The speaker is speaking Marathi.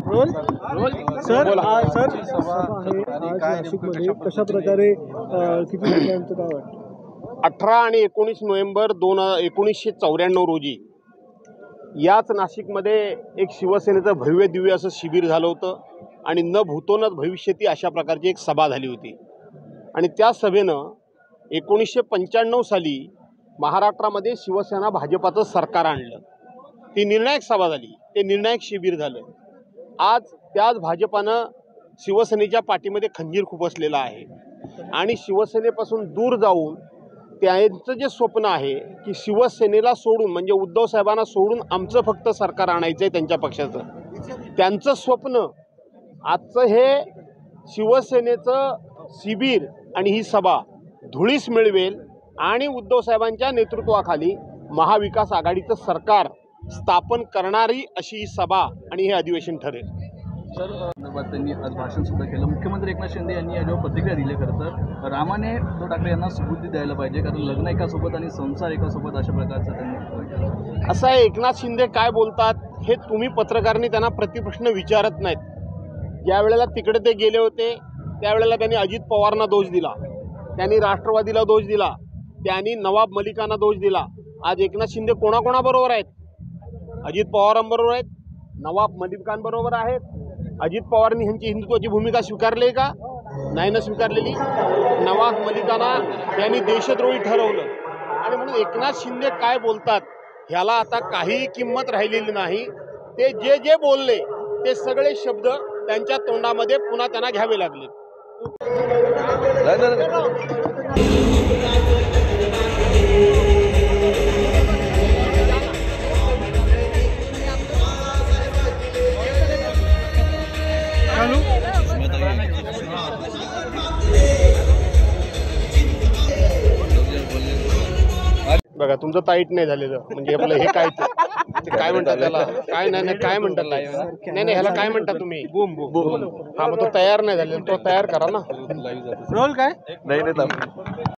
रोल सर सर सभा आहे आज नाशिकमध्ये कशा प्रकारे किती लोकांचं काय वाटतं? 18 आणि 19 नोव्हेंबर 1994 रोजी याच नाशिकमध्ये एक शिवसेनेचं भव्य दिव्य असं शिबिर झालं होतं आणि न भूतो न भविष्यती अशा प्रकारची एक सभा झाली होती. आणि त्या सभेनं 1995 साली महाराष्ट्रामध्ये शिवसेना भाजपाचं सरकार आणलं. ती निर्णायक सभा झाली, ते निर्णायक शिबिर झालं. आज त्याच भाजपानं शिवसेनेच्या पाठीमध्ये खंजीर खुपसलेला आहे आणि शिवसेनेपासून दूर जाऊन त्यांचं जे स्वप्न आहे की शिवसेनेला सोडून म्हणजे उद्धव साहेबांना सोडून आमचं फक्त सरकार आणायचं आहे त्यांच्या पक्षाचं, त्यांचं स्वप्न आजचं हे शिवसेनेचं शिबिर आणि ही सभा धुळीस मिळवेल आणि उद्धव साहेबांच्या नेतृत्वाखाली महाविकास आघाडीचं सरकार स्थापन करणारी अशी ही सभा आणि हे अधिवेशन ठरेल. सर त्यांनी आज भाषण सुद्धा केलं. मुख्यमंत्री एकनाथ शिंदे यांनी याच्यावर प्रतिक्रिया दिली. खरं तर रामाने उद्धव ठाकरे यांना सुबुद्धी द्यायला पाहिजे, कारण लग्न एकासोबत आणि संसार एकासोबत अशा प्रकारचं त्यांनी असं आहे. एकनाथ शिंदे काय बोलतात हे तुम्ही पत्रकारांनी त्यांना प्रतिप्रश्न विचारत नाहीत. ज्या वेळेला तिकडे ते गेले होते त्यावेळेला त्यांनी अजित पवारांना दोष दिला, त्यांनी राष्ट्रवादीला दोष दिला, त्यांनी नवाब मलिकांना दोष दिला. आज एकनाथ शिंदे कोणाकोणाबरोबर आहेत? अजित पवारांबरोबर आहेत, नवाब मलिकांबरोबर आहेत. अजित पवारांनी ह्यांची हिंदुत्वाची भूमिका स्वीकारली आहे का? नाही ना स्वीकारलेली. नवाब मलिकांना त्यांनी देशद्रोही ठरवलं. आणि म्हणून एकनाथ शिंदे काय बोलतात ह्याला आता काही किंमत राहिलेली नाही. ते जे जे बोलले ते सगळे शब्द त्यांच्या तोंडामध्ये पुन्हा त्यांना घ्यावे लागले. बघा तुमचं टाईट नाही झालेलं म्हणजे आपलं हे काय ते काय म्हणतात त्याला, काय नाही नाही काय म्हणतात, नाही नाही ह्याला काय म्हणतात तुम्ही? Boom boom. हा मग तो तयार नाही झालेला, तो तयार करा ना. रोल काय नाही.